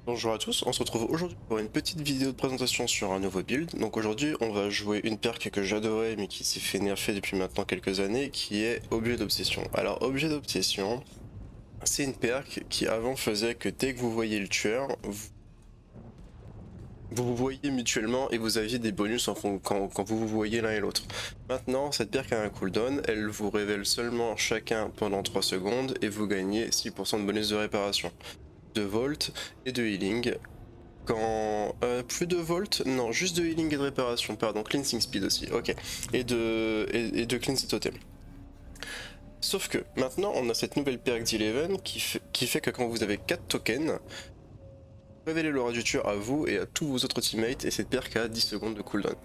Bonjour à tous, on se retrouve aujourd'hui pour une petite vidéo de présentation sur un nouveau build. Donc aujourd'hui on va jouer une perk que j'adorais mais qui s'est fait nerfer depuis maintenant quelques années, qui est Objet d'Obsession. Alors Objet d'Obsession, c'est une perk qui avant faisait que dès que vous voyez le tueur, vous vous voyez mutuellement et vous aviez des bonus quand vous vous voyez l'un et l'autre. Maintenant cette perk a un cooldown, elle vous révèle seulement chacun pendant 3 secondes et vous gagnez 6% de bonus de réparation, de volt et de healing. Quand plus de volt, non, juste de healing et de réparation, pardon, cleansing speed aussi, ok, et de cleansing totem. Sauf que maintenant on a cette nouvelle perk d'Eleven qui fait que quand vous avez 4 tokens, révélez l'aura du tueur à vous et à tous vos autres teammates, et cette perk a 10 secondes de cooldown.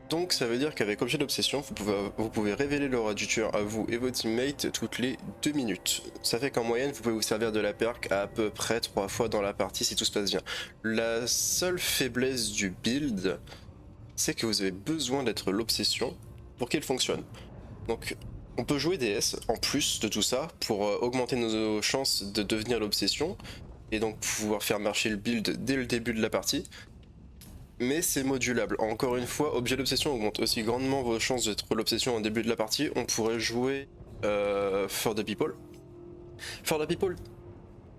Donc ça veut dire qu'avec Objet d'Obsession, vous pouvez révéler l'aura du tueur à vous et vos teammates toutes les 2 minutes. Ça fait qu'en moyenne, vous pouvez vous servir de la perk à peu près 3 fois dans la partie si tout se passe bien. La seule faiblesse du build, c'est que vous avez besoin d'être l'Obsession pour qu'elle fonctionne. Donc on peut jouer DS en plus de tout ça pour augmenter nos chances de devenir l'Obsession et donc pouvoir faire marcher le build dès le début de la partie. Mais c'est modulable. Encore une fois, Objet d'Obsession augmente aussi grandement vos chances d'être l'Obsession au début de la partie. On pourrait jouer For the People. For the People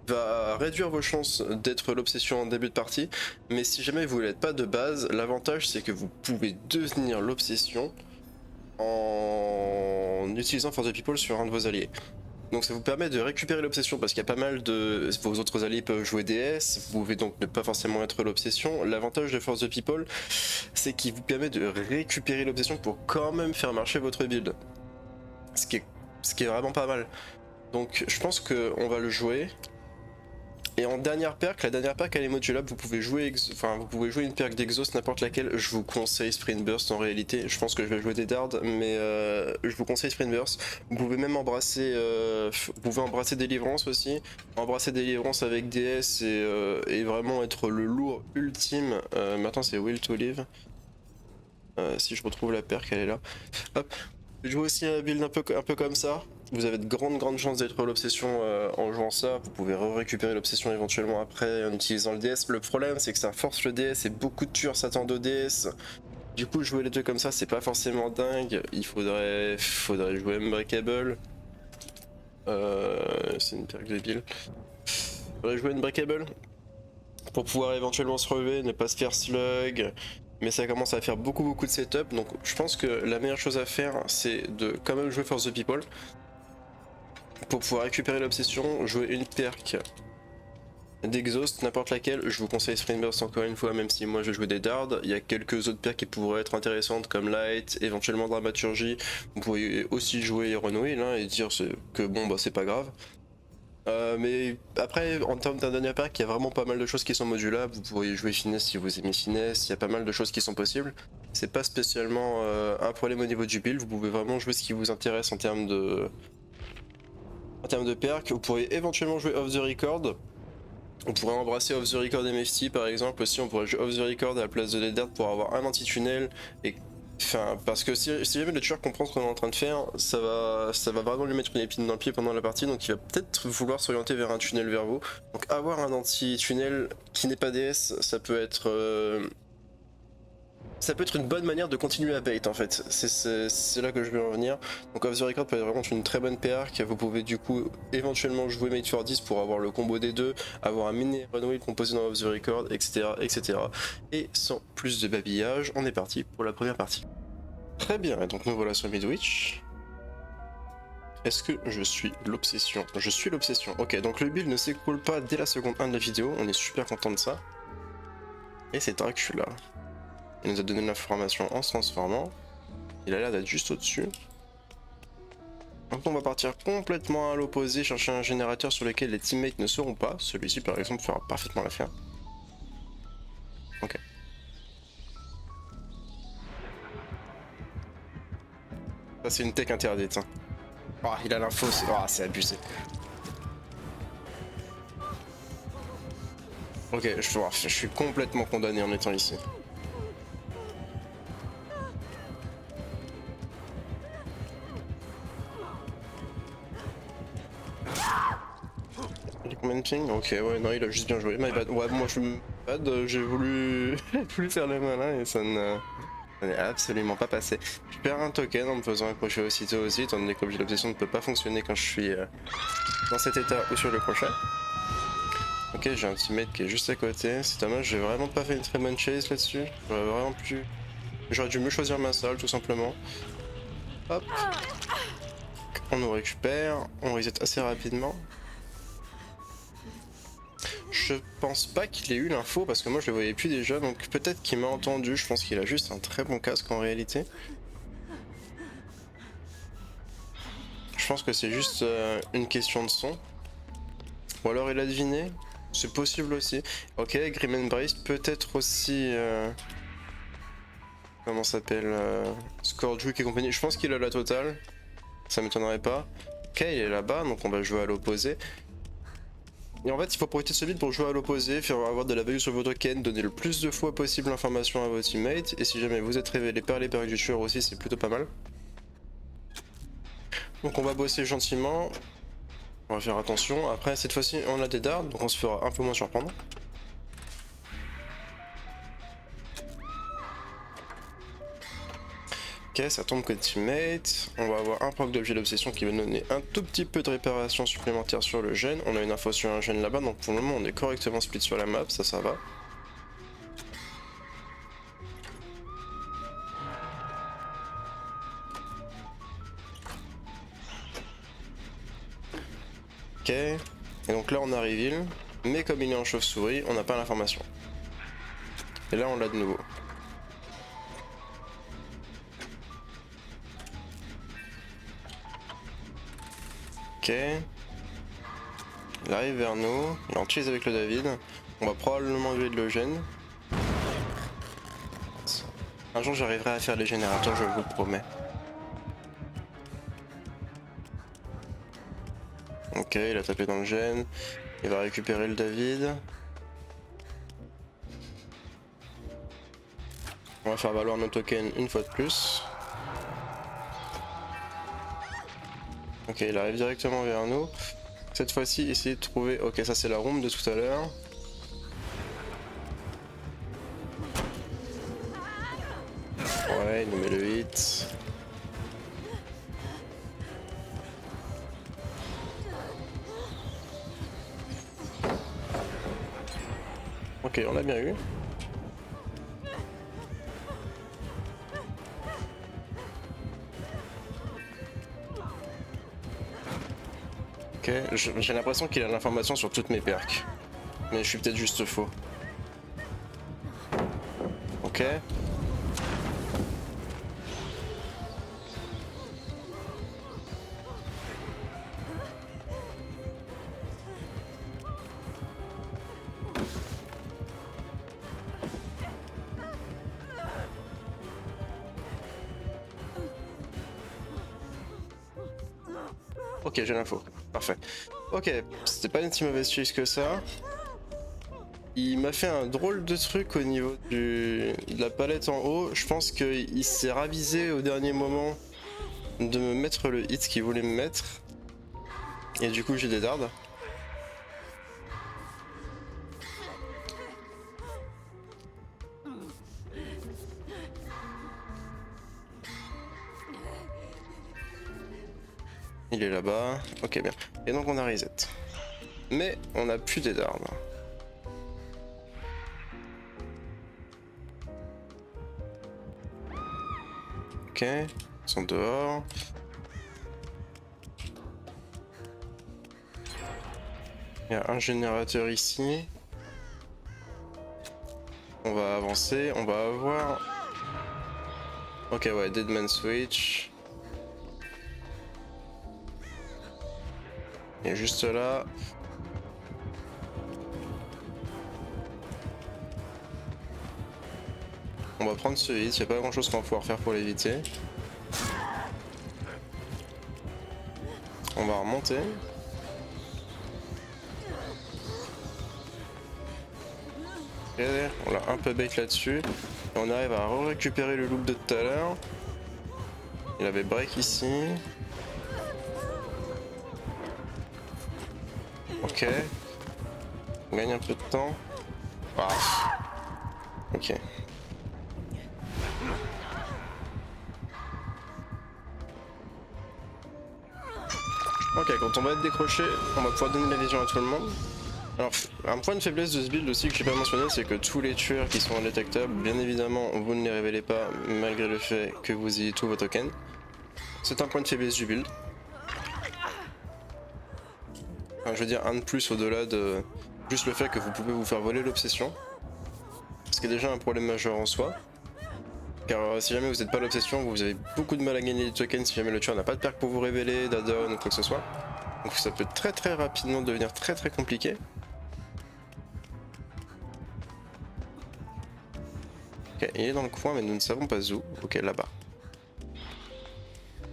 va réduire vos chances d'être l'Obsession en début de partie, mais si jamais vous ne l'êtes pas de base, l'avantage c'est que vous pouvez devenir l'Obsession en utilisant For the People sur un de vos alliés. Donc ça vous permet de récupérer l'obsession parce qu'il y a pas mal de... Vos autres alliés peuvent jouer DS, vous pouvez donc ne pas forcément être l'obsession. L'avantage de Force the People, c'est qu'il vous permet de récupérer l'obsession pour quand même faire marcher votre build. Ce qui est vraiment pas mal. Donc je pense qu'on va le jouer. Et en dernière perk, la dernière perk elle est modulable, vous pouvez jouer une perk d'Exhaust, n'importe laquelle. Je vous conseille Sprint Burst en réalité, je pense que je vais jouer des dards, mais je vous conseille Sprint Burst. Vous pouvez même embrasser, Délivrance aussi, embrasser Délivrance avec DS et vraiment être le lourd ultime. Maintenant c'est Will to Live, si je retrouve la perk elle est là. Hop, je joue aussi un build un peu comme ça. Vous avez de grandes chances d'être l'obsession en jouant ça. Vous pouvez récupérer l'obsession éventuellement après en utilisant le DS. Le problème c'est que ça force le DS et beaucoup de tueurs s'attendent au DS. Du coup jouer les deux comme ça c'est pas forcément dingue. Il faudrait jouer Unbreakable. C'est une perk débile. Faudrait jouer Unbreakable pour pouvoir éventuellement se relever, ne pas se faire slug. Mais ça commence à faire beaucoup de setup, donc je pense que la meilleure chose à faire c'est de quand même jouer For the People pour pouvoir récupérer l'obsession, jouer une perk d'exhaust, n'importe laquelle. Je vous conseille Sprint Burst encore une fois, même si moi je joue des dards. Il y a quelques autres perks qui pourraient être intéressantes comme Light, éventuellement Dramaturgie. Vous pourriez aussi jouer Iron Will et dire que bon bah c'est pas grave. Mais après, en termes d'un dernier pack, il y a vraiment pas mal de choses qui sont modulables. Vous pourriez jouer Finesse si vous aimez Finesse, il y a pas mal de choses qui sont possibles. C'est pas spécialement un problème au niveau du build, vous pouvez vraiment jouer ce qui vous intéresse en termes de perk. Vous pourriez éventuellement jouer Off the Record. On pourrait embrasser Off the Record MFT par exemple aussi, on pourrait jouer Off the Record à la place de Dead pour avoir un anti-tunnel et... Enfin, parce que si jamais le tueur comprend ce qu'on est en train de faire, ça va vraiment lui mettre une épine dans le pied pendant la partie, donc il va peut-être vouloir s'orienter vers un tunnel vers vous. Donc avoir un anti-tunnel qui n'est pas DS, ça peut être une bonne manière de continuer à bait en fait. C'est là que je veux en venir. Donc Off the Record peut être vraiment une très bonne perk. Vous pouvez du coup éventuellement jouer Made for 10 pour avoir le combo des deux, avoir un mini runway composé dans Off the Record, etc. Et sans plus de babillage, on est parti pour la première partie. Très bien, et donc nous voilà sur Midwich. Est-ce que je suis l'obsession? Je suis l'obsession. Ok, donc le build ne s'écoule pas dès la seconde 1 de la vidéo, on est super content de ça. Et c'est Dracula. Il nous a donné l'information en se transformant. Il a l'air d'être juste au-dessus. Donc on va partir complètement à l'opposé, chercher un générateur sur lequel les teammates ne seront pas. Celui-ci par exemple fera parfaitement l'affaire. Ok. Ça c'est une tech interdite. Hein. Oh, il a l'info, c'est abusé. Ok, je suis complètement condamné en étant ici. Il est combien Painting. Ok, ouais, non, il a juste bien joué. My bad. Ouais, moi je me bad, j'ai voulu... voulu faire le malin et ça n'est absolument pas passé. Je perds un token en me faisant accrocher aussitôt aussi, étant donné que l'objet d'obsession ne peut pas fonctionner quand je suis dans cet état ou sur le crochet. Ok, j'ai un teammate qui est juste à côté. C'est dommage, j'ai vraiment pas fait une très bonne chase là-dessus. J'aurais vraiment pu... J'aurais dû mieux choisir ma salle, tout simplement. Hop. On nous récupère, on reset assez rapidement. Je pense pas qu'il ait eu l'info parce que moi je le voyais plus déjà, donc peut-être qu'il m'a entendu. Je pense qu'il a juste un très bon casque en réalité. Je pense que c'est juste une question de son. Ou alors il a deviné, c'est possible aussi. Ok, Grim Embrace peut-être aussi... comment s'appelle Scourgewick et compagnie. Je pense qu'il a la totale, ça m'étonnerait pas. Ok, il est là-bas, donc on va jouer à l'opposé. Et en fait, il faut profiter de ce build pour jouer à l'opposé, faire avoir de la value sur vos tokens, donner le plus de fois possible l'information à vos teammates, et si jamais vous êtes révélé par les perks du tueur aussi, c'est plutôt pas mal. Donc on va bosser gentiment, on va faire attention. Après, cette fois-ci, on a des dards, donc on se fera un peu moins surprendre. Ok, ça tombe côté teammate. On va avoir un proc d'objet d'obsession qui va donner un tout petit peu de réparation supplémentaire sur le gène. On a une info sur un gène là-bas, donc pour le moment on est correctement split sur la map, ça va. Ok, et donc là on a reveal, mais comme il est en chauve-souris, on n'a pas l'information. Et là on l'a de nouveau. Ok. Il arrive vers nous, il est en chase avec le David. On va probablement tuer de l'Eugène. Un jour j'arriverai à faire les générateurs, je vous le promets. Ok, il a tapé dans le gène. Il va récupérer le David. On va faire valoir nos tokens une fois de plus. Ok, il arrive directement vers nous. Cette fois-ci, essayez de trouver... Ok, ça c'est la room de tout à l'heure. Ouais, il nous met le hit. Ok, on l'a bien eu. Ok, j'ai l'impression qu'il a l'information sur toutes mes perks. Mais je suis peut-être juste faux. Ok. Ok, j'ai l'info. Parfait. Ok, c'était pas une si mauvaise chase que ça. Il m'a fait un drôle de truc au niveau de la palette en haut. Je pense qu'il s'est ravisé au dernier moment de me mettre le hit qu'il voulait me mettre. Et du coup, j'ai des dards. Il est là-bas. Ok, bien. Et donc, on a reset. Mais on a plus des dards. Ok, ils sont dehors. Il y a un générateur ici. On va avancer, on va avoir... Ok, ouais, Deadman Switch. Il est juste là. On va prendre ce hit, il n'y a pas grand chose qu'on va pouvoir faire pour l'éviter. On va remonter. Ok, on l'a un peu bait là-dessus. Et on arrive à récupérer le loop de tout à l'heure. Il avait break ici. Ok. On gagne un peu de temps. Ah. Ok. Ok, quand on va être décroché, on va pouvoir donner la vision à tout le monde. Alors, un point de faiblesse de ce build aussi que j'ai pas mentionné, c'est que tous les tueurs qui sont indétectables, bien évidemment, vous ne les révélez pas malgré le fait que vous ayez tous vos tokens. C'est un point de faiblesse du build. Enfin, je veux dire, un de plus au-delà de juste le fait que vous pouvez vous faire voler l'obsession. Ce qui est déjà un problème majeur en soi. Car si jamais vous n'êtes pas l'obsession, vous avez beaucoup de mal à gagner des tokens si jamais le tueur n'a pas de perk pour vous révéler, d'add-on ou quoi que ce soit. Donc ça peut très rapidement devenir très compliqué. Ok, il est dans le coin mais nous ne savons pas où. Ok, là-bas.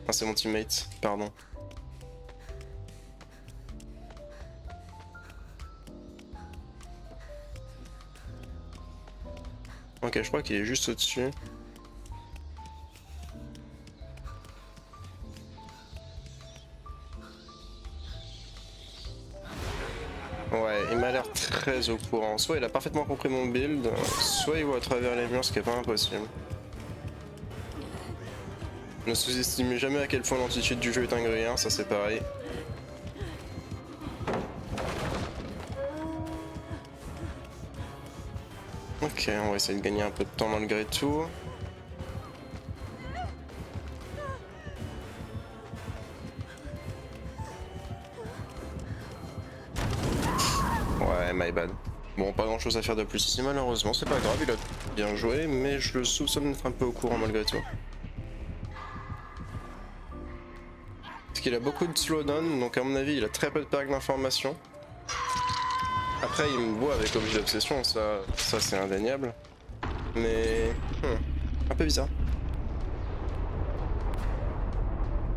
Ah, c'est mon teammate, pardon. Ok, je crois qu'il est juste au-dessus. Ouais, il m'a l'air très au courant. Soit il a parfaitement compris mon build, soit il voit à travers les murs, ce qui est pas impossible. Ne sous-estimez jamais à quel point l'amplitude du jeu est un gruyère, ça c'est pareil. Ok, on va essayer de gagner un peu de temps malgré tout. Ouais, my bad. Bon, pas grand chose à faire de plus ici malheureusement, c'est pas grave, il a bien joué, mais je le soupçonne d'être un peu au courant malgré tout. Parce qu'il a beaucoup de slowdown, donc à mon avis il a très peu de perks d'information. Après il me voit avec objet d'obsession, ça c'est indéniable. Mais... un peu bizarre. De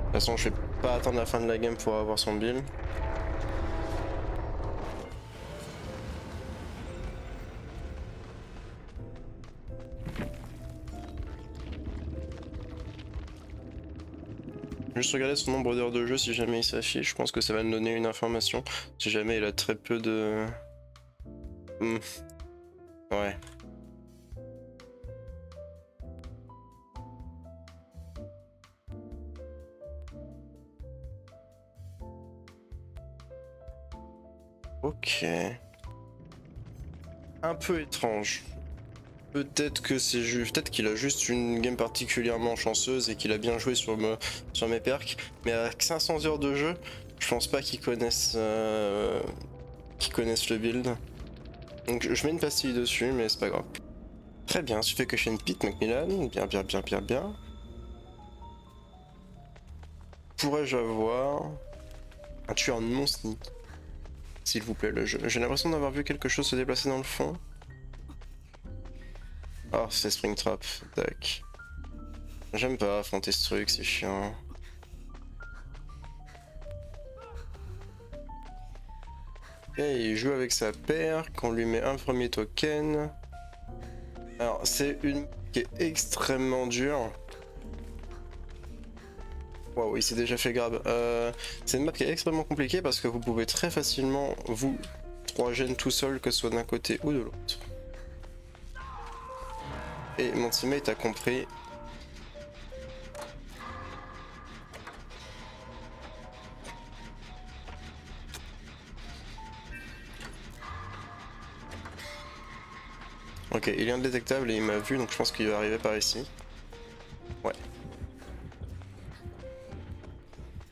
toute façon je vais pas attendre la fin de la game pour avoir son build. Juste regarder son nombre d'heures de jeu si jamais il s'affiche, je pense que ça va me donner une information. Si jamais il a très peu de... Ouais. Ok. Un peu étrange. Peut-être que c'est juste, peut-être qu'il a juste une game particulièrement chanceuse et qu'il a bien joué sur mes perks, mais avec 500 heures de jeu, je pense pas qu'ils connaissent, le build. Donc je mets une pastille dessus, mais c'est pas grave. Très bien, tu fais que je fais une pit Macmillan, bien. Pourrais-je avoir un tueur non sneak, s'il vous plaît, le jeu. J'ai l'impression d'avoir vu quelque chose se déplacer dans le fond. Oh, c'est Springtrap, tac. J'aime pas affronter ce truc, c'est chiant. Ok, il joue avec sa paire, qu'on lui met un premier token. Alors, c'est une qui est extrêmement dure. Waouh, il s'est déjà fait grab. C'est une map qui est extrêmement compliquée parce que vous pouvez très facilement vous 3 gènes tout seul, que ce soit d'un côté ou de l'autre. Et mon teammate a compris. Ok, il est indétectable et il m'a vu, donc je pense qu'il va arriver par ici. Ouais.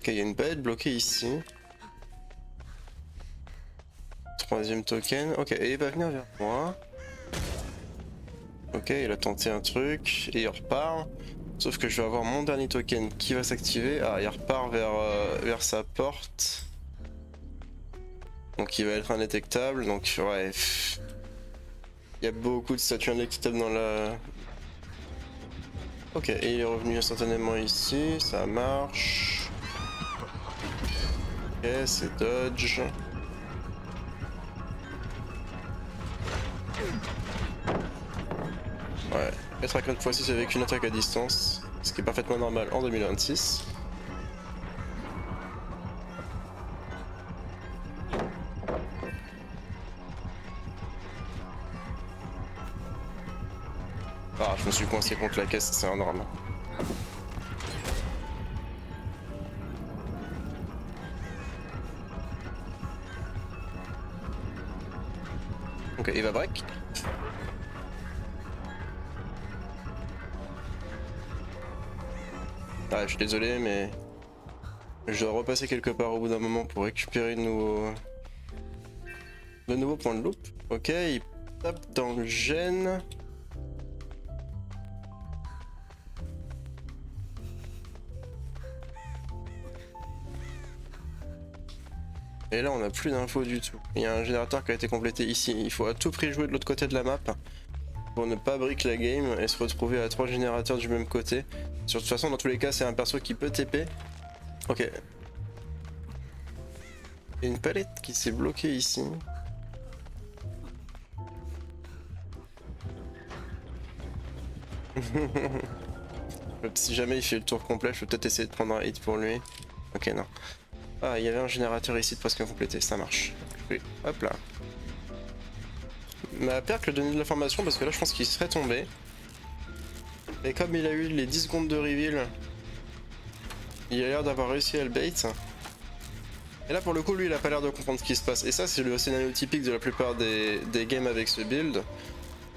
Ok, il y a une bête bloquée ici. Troisième token. Ok, et il va venir vers moi. Ok, il a tenté un truc et il repart. Sauf que je vais avoir mon dernier token qui va s'activer. Ah, il repart vers sa porte. Donc il va être indétectable. Donc ouais. Il y a beaucoup de statues indétectables dans la... Ok, et il est revenu instantanément ici. Ça marche. Ok, c'est dodge. Ouais, être à 4x6 avec une attaque à distance, ce qui est parfaitement normal en 2026. Ah, je me suis coincé contre la caisse, c'est un drame. Ok, il va break. Ah, je suis désolé, mais je dois repasser quelque part au bout d'un moment pour récupérer de nouveaux points de loop. Ok, il tape dans le gène. Et là, on n'a plus d'infos du tout. Il y a un générateur qui a été complété ici. Il faut à tout prix jouer de l'autre côté de la map pour ne pas brick la game et se retrouver à 3 générateurs du même côté. De toute façon, dans tous les cas, c'est un perso qui peut TP. Ok. Il y a une palette qui s'est bloquée ici. Si jamais il fait le tour complet, je peux peut-être essayer de prendre un hit pour lui. Ok, non. Ah, il y avait un générateur ici de presque complété, ça marche. Oui, hop là. Ma perque lui a donné de l'information parce que là je pense qu'il serait tombé. Et comme il a eu les 10 secondes de reveal, il a l'air d'avoir réussi à le bait. Et là pour le coup lui il a pas l'air de comprendre ce qui se passe. Et ça c'est le scénario typique de la plupart des games avec ce build.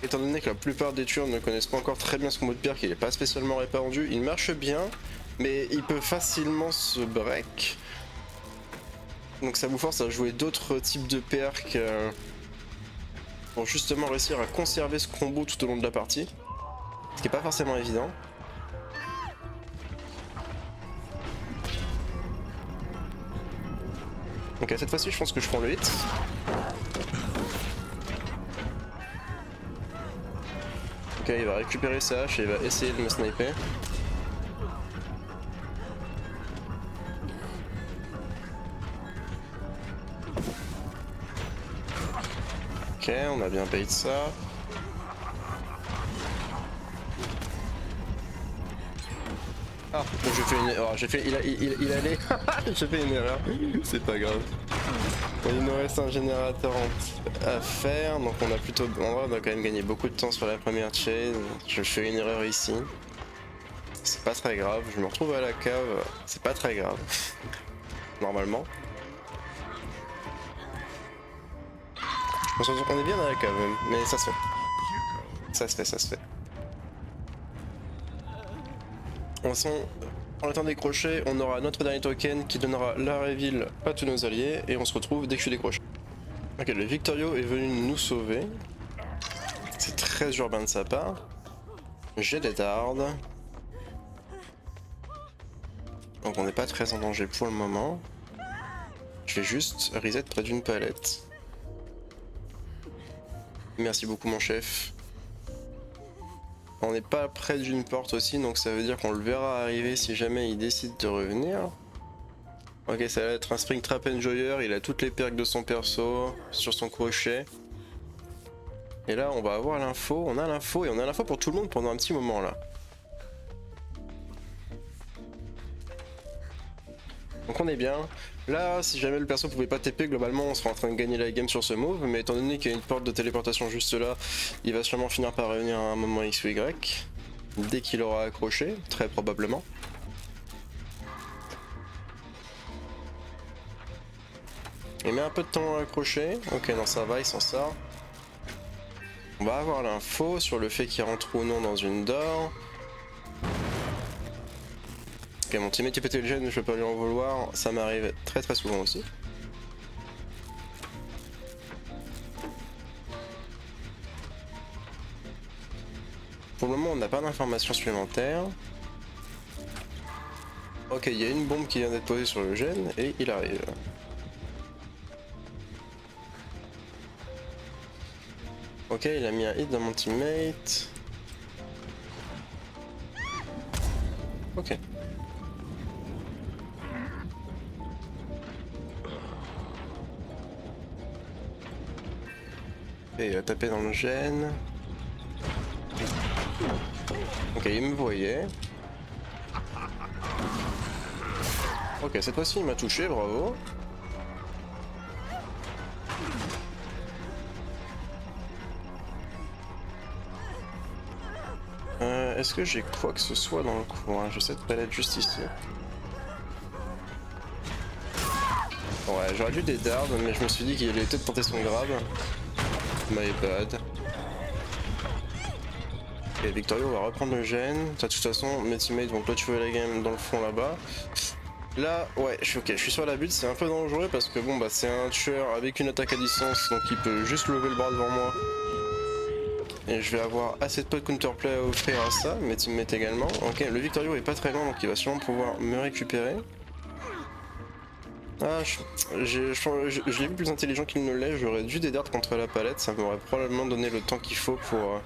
Étant donné que la plupart des tueurs ne connaissent pas encore très bien ce combo de perk, il est pas spécialement répandu, il marche bien, mais il peut facilement se break. Donc ça vous force à jouer d'autres types de perks pour justement réussir à conserver ce combo tout au long de la partie. Ce qui est pas forcément évident. Ok, cette fois-ci je pense que je prends le hit. Ok, il va récupérer sa hache et il va essayer de me sniper. Ok, on a bien bait ça. Ah, bon, j'ai fait une erreur. J'ai fait. Il allait. J'ai fait une erreur. C'est pas grave. Bon, il nous reste un générateur à faire. Donc, on a plutôt. En vrai, on a quand même gagné beaucoup de temps sur la première chase. Je fais une erreur ici. C'est pas très grave. Je me retrouve à la cave. C'est pas très grave. Normalement. On est bien dans la cave même. Mais ça se fait. Ça se fait, ça se fait. En étant décroché, on aura notre dernier token qui donnera la reveal à tous nos alliés et on se retrouve dès que je suis décroché. Ok, le Victorio est venu nous sauver. C'est très urbain de sa part. J'ai des dards. Donc on n'est pas très en danger pour le moment. Je vais juste reset près d'une palette. Merci beaucoup mon chef. On n'est pas près d'une porte aussi, donc ça veut dire qu'on le verra arriver si jamais il décide de revenir. Ok, ça va être un Springtrap Enjoyer, il a toutes les perks de son perso sur son crochet. Et là, on va avoir l'info, on a l'info et on a l'info pour tout le monde pendant un petit moment là. Donc on est bien. Là, si jamais le perso pouvait pas TP, globalement on serait en train de gagner la game sur ce move, mais étant donné qu'il y a une porte de téléportation juste là, il va sûrement finir par revenir à un moment X ou Y, dès qu'il aura accroché, très probablement. Il met un peu de temps à accrocher, ok non ça va, il s'en sort. On va avoir l'info sur le fait qu'il rentre ou non dans une door. Ok, mon teammate qui pétait le gène, je peux pas lui en vouloir, ça m'arrive très très souvent aussi. Pour le moment, on n'a pas d'informations supplémentaires. Ok, il y a une bombe qui vient d'être posée sur le gène et il arrive. Ok, il a mis un hit dans mon teammate. Ok. Et il a tapé dans le gène. Ok, il me voyait. Ok, cette fois-ci il m'a touché, bravo. est-ce que j'ai quoi que ce soit dans le coin? J'ai cette palette juste ici. Ouais, j'aurais dû des dards, mais je me suis dit qu'il allait peut-être tenter son grab. My bad. Et Victorio va reprendre le gène. De toute façon, mes teammates vont clôturer la game dans le fond là-bas. Là, ouais, je suis ok, je suis sur la bulle, c'est un peu dangereux parce que bon, bah c'est un tueur avec une attaque à distance, donc il peut juste lever le bras devant moi. Et je vais avoir assez de peu de counterplay à offrir à ça, mes teammates également. Ok, le Victorio est pas très loin, donc il va sûrement pouvoir me récupérer. Ah, je l'ai vu plus intelligent qu'il ne l'est, j'aurais dû des dards contre la palette, ça m'aurait probablement donné le temps qu'il faut pour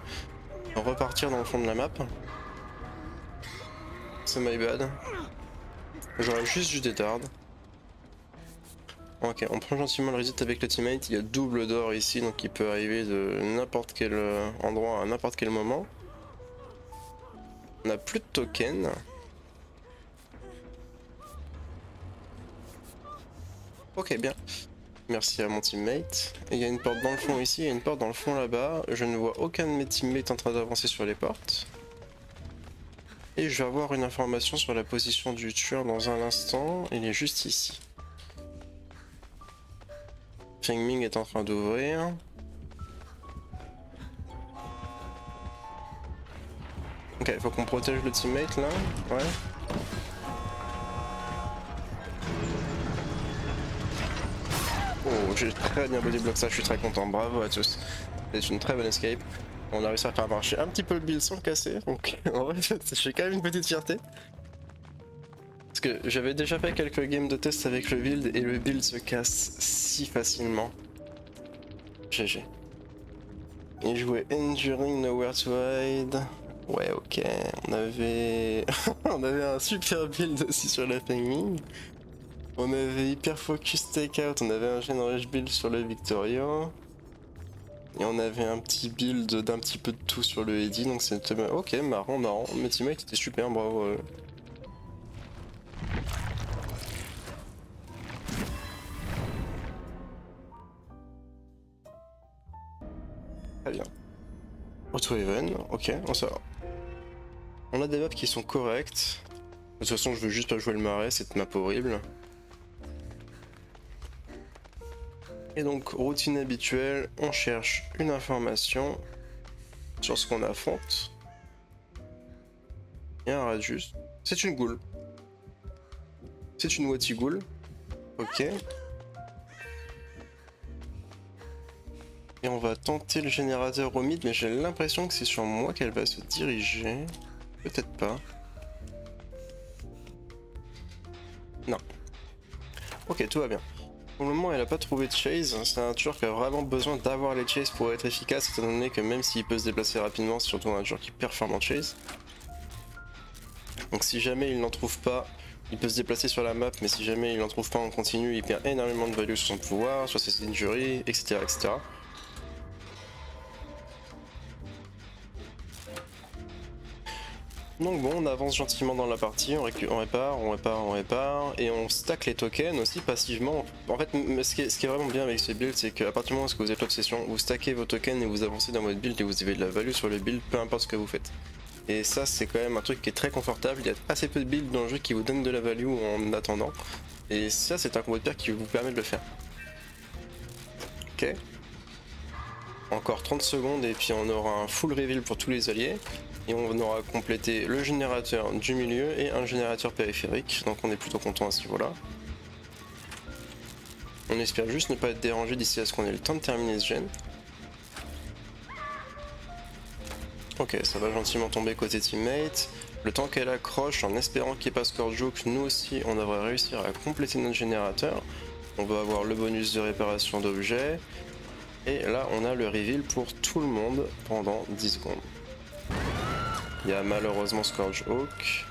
repartir dans le fond de la map. C'est my bad. J'aurais juste dû des dards. Ok, on prend gentiment le reset avec le teammate, il y a double d'or ici, donc il peut arriver de n'importe quel endroit à n'importe quel moment. On a plus de tokens. Ok, bien. Merci à mon teammate. Et il y a une porte dans le fond ici, il y a une porte dans le fond là-bas. Je ne vois aucun de mes teammates en train d'avancer sur les portes. Et je vais avoir une information sur la position du tueur dans un instant. Il est juste ici. Feng Ming est en train d'ouvrir. Ok, il faut qu'on protège le teammate là. Ouais. Oh, j'ai très bien bodyblock ça, je suis très content, bravo à tous. C'est une très bonne escape. On a réussi à faire marcher un petit peu le build sans le casser, donc en vrai j'ai quand même une petite fierté. Parce que j'avais déjà fait quelques games de test avec le build et le build se casse si facilement. GG. Il jouait Enduring Nowhere to Hide. Ouais ok, on avait on avait un super build aussi sur la Feng Ming. On avait hyper focus takeout, on avait un generation build sur le Victoria. Et on avait un petit build d'un petit peu de tout sur le Eddie, donc c'était ok, marrant, marrant. Mes teammates étaient super, bravo. Très bien. Auto Even, ok, on a des maps qui sont correctes. De toute façon, je veux juste pas jouer le marais, cette map horrible. Et donc, routine habituelle, on cherche une information sur ce qu'on affronte. Et un radius. C'est une goule. C'est une Wati goule. Ok. Et on va tenter le générateur au mid, mais j'ai l'impression que c'est sur moi qu'elle va se diriger. Peut-être pas. Non. Ok, tout va bien. Pour le moment, elle a pas trouvé de chase. C'est un tueur qui a vraiment besoin d'avoir les chases pour être efficace, étant donné que même s'il peut se déplacer rapidement, c'est surtout un tueur qui performe en chase. Donc si jamais il n'en trouve pas, il peut se déplacer sur la map, mais si jamais il n'en trouve pas en continu, il perd énormément de value sur son pouvoir, sur ses injuries, etc. etc. Donc bon, on avance gentiment dans la partie, on répare, et on stack les tokens aussi passivement. En fait, ce qui est vraiment bien avec ce build, c'est qu'à partir du moment où vous êtes l'obsession, vous stackez vos tokens et vous avancez dans votre build et vous avez de la value sur le build, peu importe ce que vous faites. Et ça, c'est quand même un truc qui est très confortable, il y a assez peu de builds dans le jeu qui vous donnent de la value en attendant. Et ça, c'est un combo de paire qui vous permet de le faire. Ok. Encore 30 secondes et puis on aura un full reveal pour tous les alliés. Et on aura complété le générateur du milieu et un générateur périphérique, donc on est plutôt content à ce niveau-là. On espère juste ne pas être dérangé d'ici à ce qu'on ait le temps de terminer ce gen. Ok, ça va gentiment tomber côté teammate. Le temps qu'elle accroche, en espérant qu'il n'y ait pas score joke, nous aussi on devrait réussir à compléter notre générateur. On va avoir le bonus de réparation d'objets. Et là on a le reveal pour tout le monde pendant 10 secondes. Il y a malheureusement Scourge Hawk.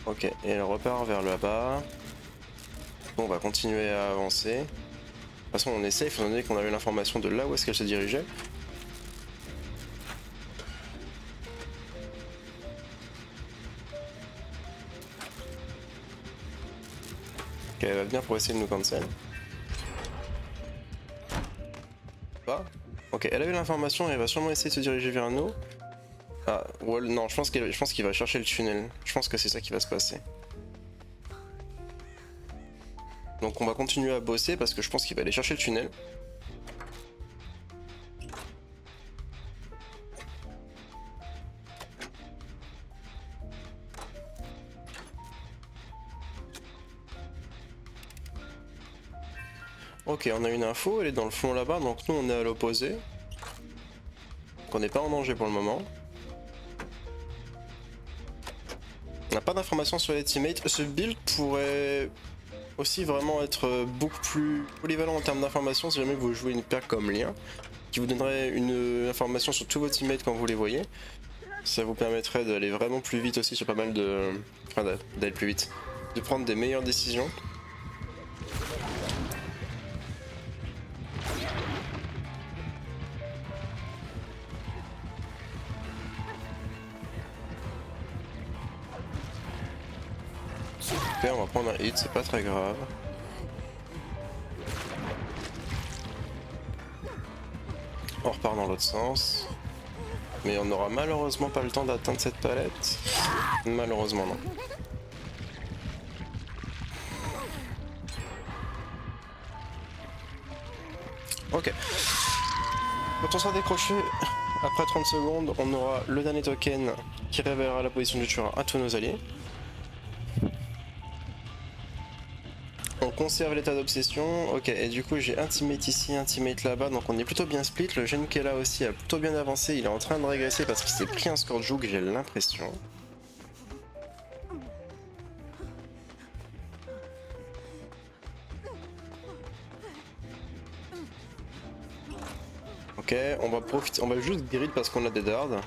Ok, et elle repart vers le bas. Bon, on va continuer à avancer. De toute façon, on est safe étant donné qu'on a eu l'information de là où est-ce qu'elle se dirigeait. Ok, elle va venir pour essayer de nous cancel. Pas. Ok, elle a eu l'information et elle va sûrement essayer de se diriger vers nous. Ah, Wall, non, je pense qu'il va chercher le tunnel. Je pense que c'est ça qui va se passer. Donc on va continuer à bosser parce que je pense qu'il va aller chercher le tunnel. Ok, on a une info, elle est dans le fond là-bas, donc nous on est à l'opposé. Donc on n'est pas en danger pour le moment. On n'a pas d'informations sur les teammates. Ce build pourrait aussi vraiment être beaucoup plus polyvalent en termes d'informations si jamais vous jouez une paire comme Lien, qui vous donnerait une information sur tous vos teammates quand vous les voyez. Ça vous permettrait d'aller vraiment plus vite aussi sur pas mal de... Enfin d'aller plus vite. De prendre des meilleures décisions. Ok, on va prendre un hit, c'est pas très grave. On repart dans l'autre sens. Mais on n'aura malheureusement pas le temps d'atteindre cette palette. Malheureusement non. Ok. Quand on sera décroché, après 30 secondes, on aura le dernier token qui révélera la position du tueur à tous nos alliés. On conserve l'état d'obsession, ok, et du coup j'ai un teammate ici, un teammate là-bas, donc on est plutôt bien split. Le jeune qui est là aussi a plutôt bien avancé, il est en train de régresser parce qu'il s'est pris un score de joug, j'ai l'impression. Ok, on va profiter, on va juste grid parce qu'on a des dards.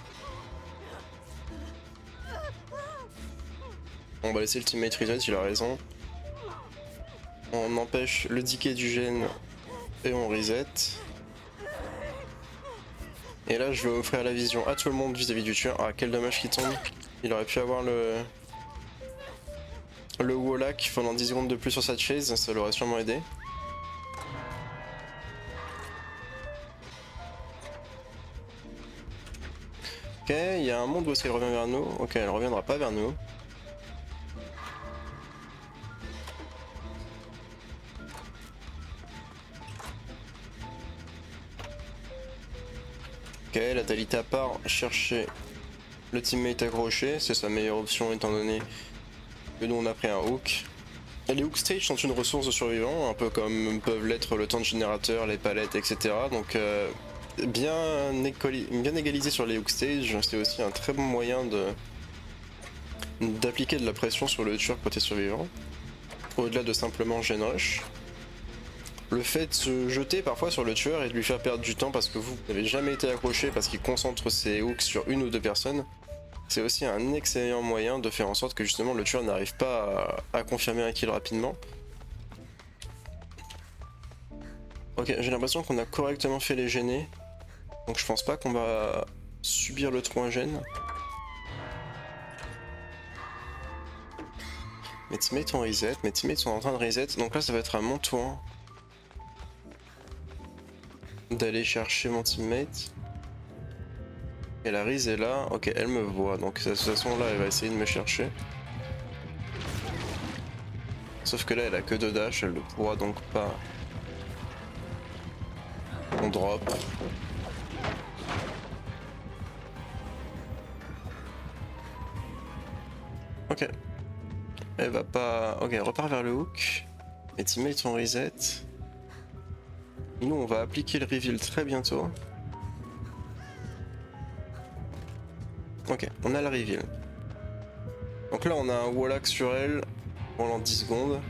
On va laisser le teammate reset, il a raison. On empêche le decay du gène et on reset. Et là je vais offrir la vision à tout le monde vis-à-vis du tueur. Ah quel dommage qu'il tombe. Il aurait pu avoir le Wallach pendant 10 secondes de plus sur sa chase, ça l'aurait sûrement aidé. Ok, il y a un monde où est-ce qu'elle revient vers nous. Ok, elle reviendra pas vers nous. Ok, la Talita part chercher le teammate accroché, c'est sa meilleure option étant donné que nous on a pris un hook. Et les hook stage sont une ressource de survivants, un peu comme peuvent l'être le temps de générateur, les palettes, etc. Donc bien égalisé sur les hook stage, c'est aussi un très bon moyen d'appliquer de la pression sur le tueur côté survivant, au-delà de simplement gen rush. Le fait de se jeter parfois sur le tueur et de lui faire perdre du temps parce que vous n'avez jamais été accroché parce qu'il concentre ses hooks sur une ou deux personnes, c'est aussi un excellent moyen de faire en sorte que justement le tueur n'arrive pas à confirmer un kill rapidement. Ok, j'ai l'impression qu'on a correctement fait les gêner, donc je pense pas qu'on va subir le 3 gène. Mes teammates ont reset, mes teammates sont en train de reset, donc là ça va être à mon tour d'aller chercher mon teammate. Et la Riz est là, ok elle me voit, donc de toute façon là elle va essayer de me chercher. Sauf que là elle a que 2 dash, elle ne pourra donc pas. On drop. Ok. Elle va pas. Ok, elle repart vers le hook. Les teammates sont reset. Nous on va appliquer le reveal très bientôt. Ok, on a le reveal. Donc là on a un Wallach sur elle pendant 10 secondes.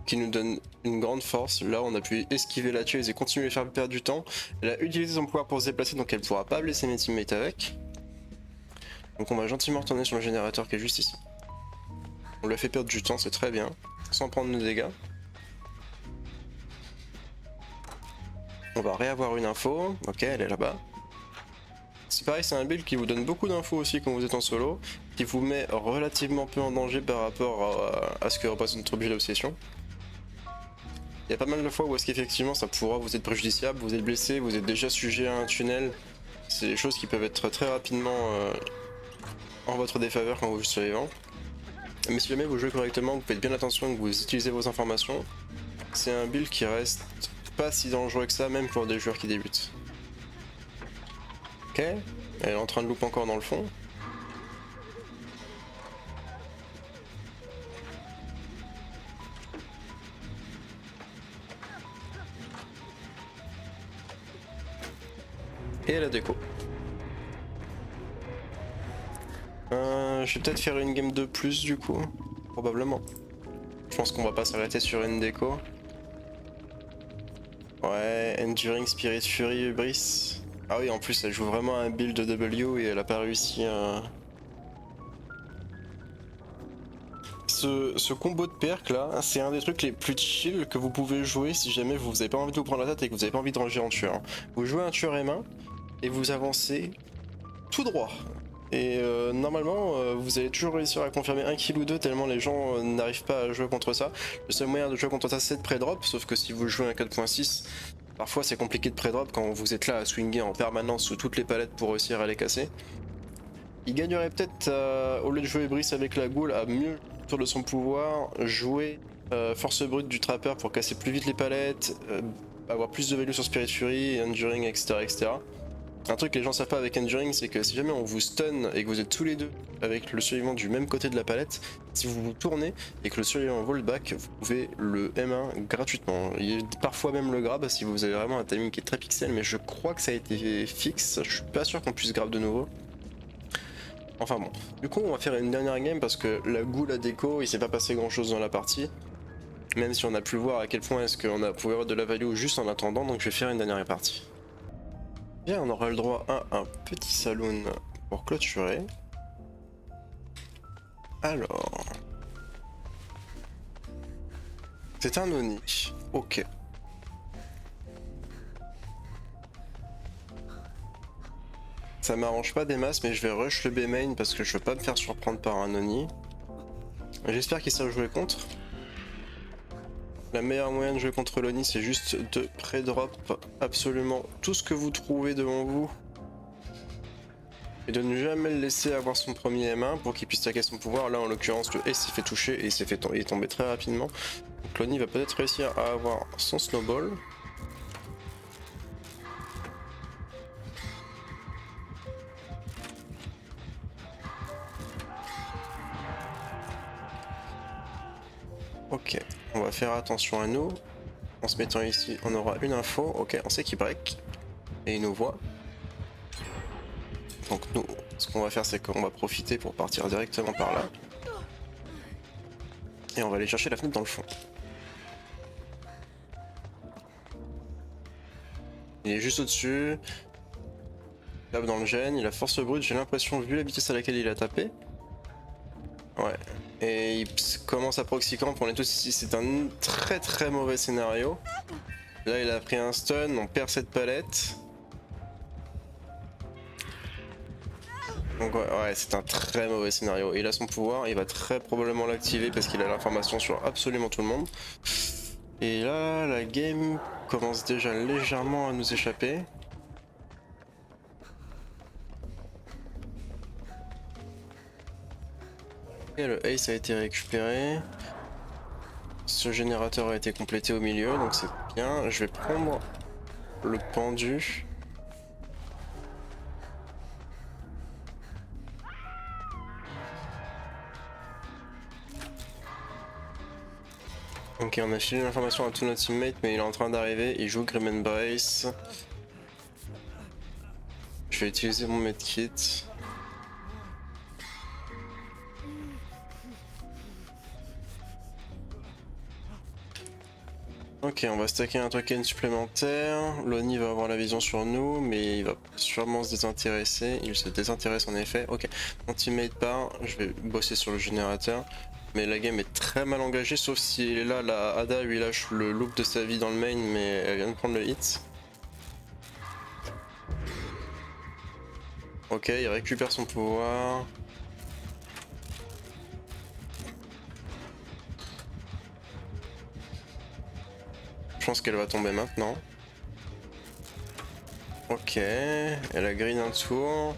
Qui nous donne une grande force. Là on a pu esquiver la chase et continuer à faire perdre du temps. Elle a utilisé son pouvoir pour se déplacer donc elle pourra pas blesser mes teammates avec. Donc on va gentiment retourner sur le générateur qui est juste ici. On lui a fait perdre du temps, c'est très bien, sans prendre de dégâts. On va réavoir une info, ok elle est là-bas. C'est pareil, c'est un build qui vous donne beaucoup d'infos aussi quand vous êtes en solo, qui vous met relativement peu en danger par rapport à ce que représente notre build d'obsession. Il y a pas mal de fois où est-ce qu'effectivement ça pourra vous être préjudiciable, vous êtes blessé, vous êtes déjà sujet à un tunnel. C'est des choses qui peuvent être très rapidement en votre défaveur quand vous jouez survivant. Mais si jamais vous jouez correctement, vous faites bien attention que vous utilisez vos informations, c'est un build qui reste pas si dangereux que ça, même pour des joueurs qui débutent. Ok, elle est en train de louper encore dans le fond. Et la déco. Je vais peut-être faire une game de plus du coup, probablement. Je pense qu'on va pas s'arrêter sur une déco. Ouais, Enduring Spirit Fury Hubris. Ah oui, en plus elle joue vraiment un build de W et elle a pas réussi à... Ce combo de perk là, c'est un des trucs les plus chill que vous pouvez jouer si jamais vous avez pas envie de vous prendre la tête et que vous avez pas envie de ranger en tueur. Vous jouez un tueur M1 et vous avancez tout droit. Et normalement, vous allez toujours réussir à confirmer un kill ou deux tellement les gens n'arrivent pas à jouer contre ça. Le seul moyen de jouer contre ça, c'est de pré-drop, sauf que si vous jouez un 4.6, parfois c'est compliqué de pré-drop quand vous êtes là à swinger en permanence sous toutes les palettes pour réussir à les casser. Il gagnerait peut-être, au lieu de jouer Brice avec la Ghoul, à mieux autour de son pouvoir, jouer force brute du trapper pour casser plus vite les palettes, avoir plus de value sur Spirit Fury, Enduring, etc., etc. Un truc que les gens savent pas avec Enduring, c'est que si jamais on vous stun et que vous êtes tous les deux avec le survivant du même côté de la palette, si vous vous tournez et que le survivant vault back, vous pouvez le M1 gratuitement. Il y a parfois même le grab si vous avez vraiment un timing qui est très pixel, mais je crois que ça a été fixe. Je suis pas sûr qu'on puisse grab de nouveau. Enfin bon, du coup on va faire une dernière game parce que la Ghoul, la déco, il s'est pas passé grand chose dans la partie. Même si on a pu voir à quel point est-ce qu'on a pu avoir de la value juste en attendant, donc je vais faire une dernière partie. Bien, on aura le droit à un petit saloon pour clôturer. Alors... C'est un Oni, ok. Ça m'arrange pas des masses, mais je vais rush le B main parce que je veux pas me faire surprendre par un Oni. J'espère qu'il sait jouer contre. La meilleure moyen de jouer contre l'Oni, c'est juste de pré-drop absolument tout ce que vous trouvez devant vous. Et de ne jamais le laisser avoir son premier M1 pour qu'il puisse taquer son pouvoir. Là en l'occurrence le S s'est fait toucher et il est tombé très rapidement. Donc l'Oni va peut-être réussir à avoir son snowball. Ok, on va faire attention à nous. En se mettant ici, on aura une info. Ok, on sait qu'il break. Et il nous voit. Donc nous, ce qu'on va faire, c'est qu'on va profiter pour partir directement par là. Et on va aller chercher la fenêtre dans le fond. Il est juste au-dessus. Tape dans le gène, il a force brute, j'ai l'impression, vu la vitesse à laquelle il a tapé. Ouais. Et il commence à proxy camp, on est tous ici, c'est un très très mauvais scénario. Là il a pris un stun, on perd cette palette. Donc ouais, c'est un très mauvais scénario. Il a son pouvoir, il va très probablement l'activer parce qu'il a l'information sur absolument tout le monde. Et là, la game commence déjà légèrement à nous échapper. Et le ace a été récupéré. Ce générateur a été complété au milieu, donc c'est bien. Je vais prendre le pendu. Ok, on a filé l'information à tout notre teammate, mais il est en train d'arriver. Il joue Grim Embrace. Je vais utiliser mon medkit. Ok, on va stacker un token supplémentaire. L'Oni va avoir la vision sur nous, mais il va sûrement se désintéresser. Il se désintéresse en effet. Ok, mon teammate part. Je vais bosser sur le générateur. Mais la game est très mal engagée, sauf si là, la Ada lui lâche le loop de sa vie dans le main, mais elle vient de prendre le hit. Ok, il récupère son pouvoir. Je pense qu'elle va tomber maintenant. Ok, elle a green un tour.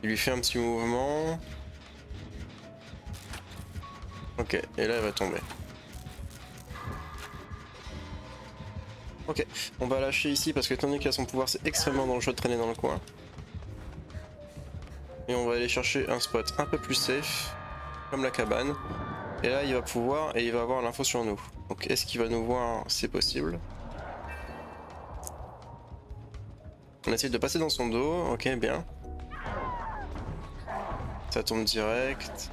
Il lui fait un petit mouvement. Ok, et là elle va tomber. Ok, on va lâcher ici parce que étant donné qu'il a son pouvoir, c'est extrêmement dangereux de traîner dans le coin. Et on va aller chercher un spot un peu plus safe, comme la cabane. Et là il va pouvoir, et il va avoir l'info sur nous. Donc est-ce qu'il va nous voir? C'est possible. On essaie de passer dans son dos, ok bien. Ça tombe direct.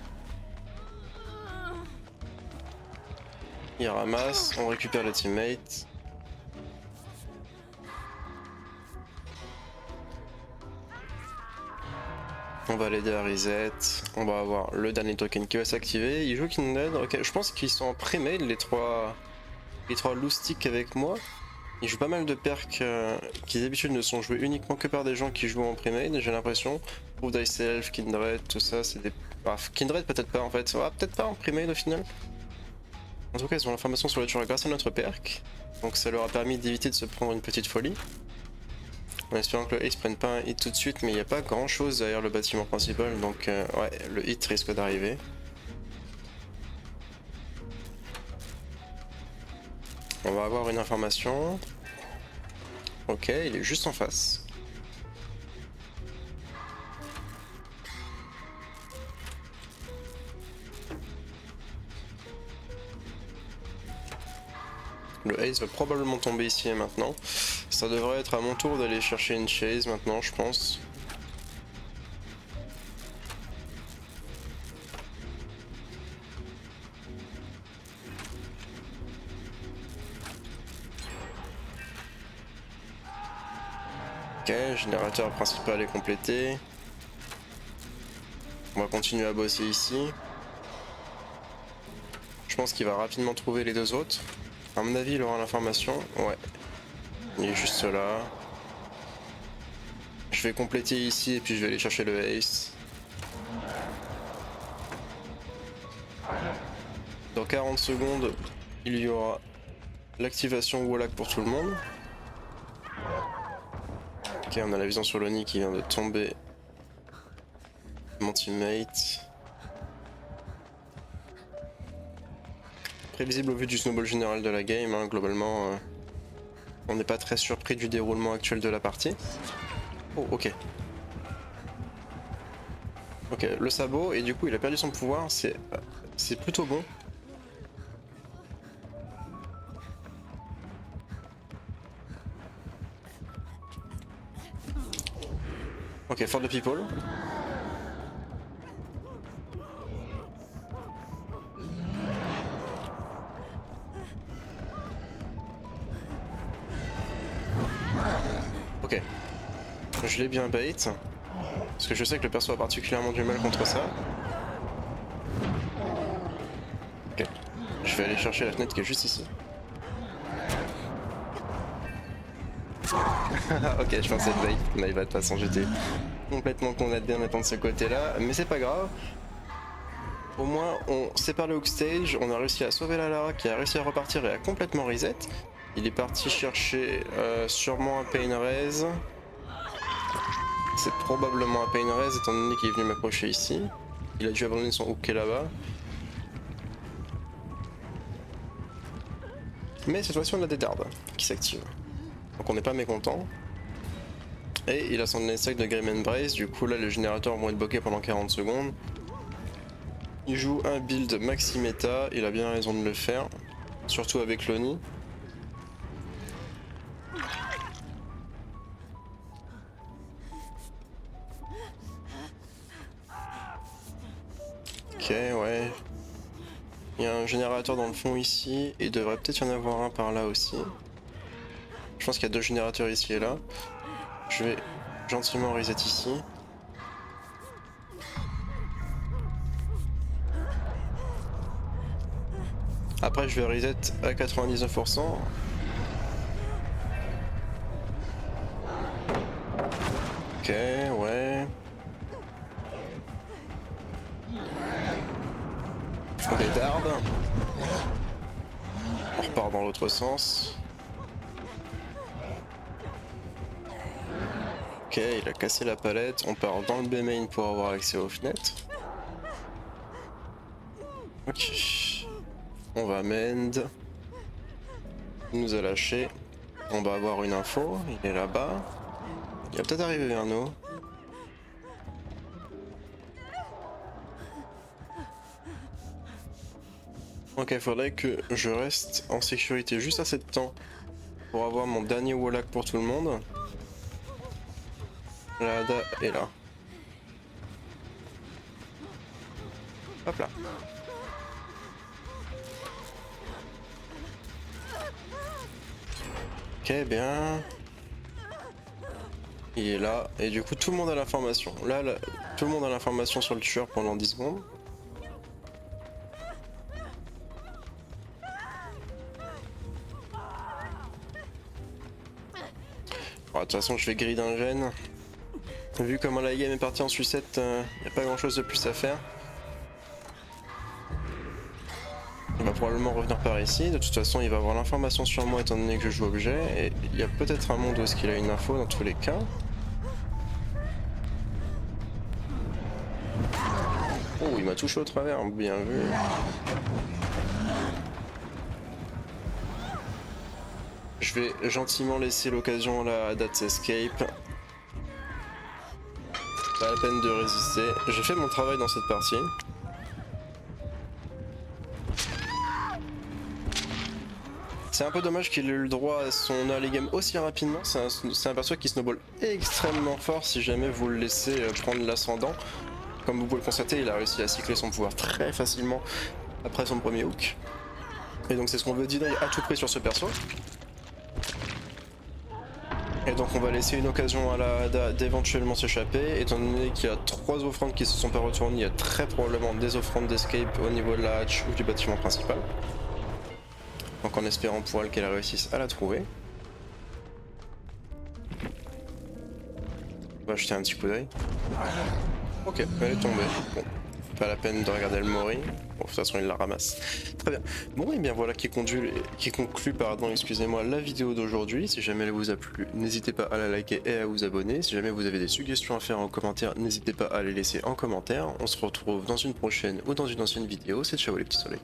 Il ramasse, on récupère le teammate. On va l'aider à reset, on va avoir le dernier token qui va s'activer. Il joue Kindred, ok, je pense qu'ils sont en pré-made les trois loustiques avec moi. Ils jouent pas mal de perks qui d'habitude ne sont joués uniquement que par des gens qui jouent en pré-made, j'ai l'impression. Proof Thyself, Kindred, tout ça, c'est des... Ah, Kindred peut-être pas en fait, peut-être pas en pré-made au final. En tout cas, ils ont l'information sur le tueur grâce à notre perk, donc ça leur a permis d'éviter de se prendre une petite folie. En espérant que le hit prenne pas un hit tout de suite, mais il n'y a pas grand chose derrière le bâtiment principal, donc ouais, le hit risque d'arriver. On va avoir une information. Ok, il est juste en face. Le Ace va probablement tomber ici et maintenant. Ça devrait être à mon tour d'aller chercher une chase maintenant, je pense. Ok, générateur principal est complété. On va continuer à bosser ici. Je pense qu'il va rapidement trouver les deux autres. À mon avis, il aura l'information. Ouais. Il est juste là. Je vais compléter ici et puis je vais aller chercher le Ace. Dans 40 secondes, il y aura l'activation Wallach pour tout le monde. Ok, on a la vision sur Lonnie qui vient de tomber. Mon teammate. Prévisible au vu du snowball général de la game, hein, globalement. On n'est pas très surpris du déroulement actuel de la partie. Oh, ok. Ok, le sabot, et du coup il a perdu son pouvoir, c'est plutôt bon. Ok, for the people. Ok. Je l'ai bien bait. Parce que je sais que le perso a particulièrement du mal contre ça. Ok. Je vais aller chercher la fenêtre qui est juste ici. Ok, je pensais le bait. Mais de toute façon, j'étais complètement con de bien attendre de ce côté-là. Mais c'est pas grave. Au moins, on sépare le hook stage. On a réussi à sauver la Lara qui a réussi à repartir et à complètement reset. Il est parti chercher sûrement un pain raise. C'est probablement un pain raise étant donné qu'il est venu m'approcher ici. Il a dû abandonner son hook qui est là-bas. Mais cette fois-ci on a des dards qui s'activent. Donc on n'est pas mécontent. Et il a son sac de Grim Embrace, du coup là les générateurs vont être bloqués pendant 40 secondes. Il joue un build maxi méta, il a bien raison de le faire. Surtout avec Lonnie. Ok, ouais. Il y a un générateur dans le fond ici, et il devrait peut-être y en avoir un par là aussi. Je pense qu'il y a deux générateurs ici et là. Je vais gentiment reset ici. Après je vais reset à 99%. Ok, ouais. On dédarde. On repart dans l'autre sens. Ok, il a cassé la palette. On part dans le B-main pour avoir accès aux fenêtres. Ok. On va mend. Il nous a lâché. On va avoir une info. Il est là-bas. Il va peut-être arriver vers nous. Ok, faudrait que je reste en sécurité juste assez de temps pour avoir mon dernier Wallach pour tout le monde. La Hada est là. Hop là. Ok, bien. Il est là. Et du coup, tout le monde a l'information. Là, tout le monde a l'information sur le tueur pendant 10 secondes. De toute façon, je vais griller d'un gène. Vu comment la game est partie en sucette, y a pas grand chose de plus à faire. Il va probablement revenir par ici. De toute façon, il va avoir l'information sur moi étant donné que je joue objet. Et il y a peut-être un monde où est-ce qu'il a une info dans tous les cas. Oh, il m'a touché au travers, bien vu. Je vais gentiment laisser l'occasion à la date escape. Pas la peine de résister. J'ai fait mon travail dans cette partie. C'est un peu dommage qu'il ait eu le droit à son early game aussi rapidement. C'est un perso qui snowball extrêmement fort si jamais vous le laissez prendre l'ascendant. Comme vous pouvez le constater, il a réussi à cycler son pouvoir très facilement après son premier hook. Et donc c'est ce qu'on veut deny à tout prix sur ce perso. Et donc on va laisser une occasion à la Hada d'éventuellement s'échapper. Étant donné qu'il y a 3 offrandes qui se sont pas retournées, il y a très probablement des offrandes d'escape au niveau de la hatch ou du bâtiment principal. Donc en espérant pour elle qu'elle réussisse à la trouver. On va jeter un petit coup d'œil. Ok, elle est tombée. Bon, pas la peine de regarder le mori. Bon, de toute façon, il la ramasse. Très bien. Bon, et bien voilà qui conclut, pardon, excusez-moi, la vidéo d'aujourd'hui. Si jamais elle vous a plu, n'hésitez pas à la liker et à vous abonner. Si jamais vous avez des suggestions à faire en commentaire, n'hésitez pas à les laisser en commentaire. On se retrouve dans une prochaine ou dans une ancienne vidéo. C'est ciao les petits soleils.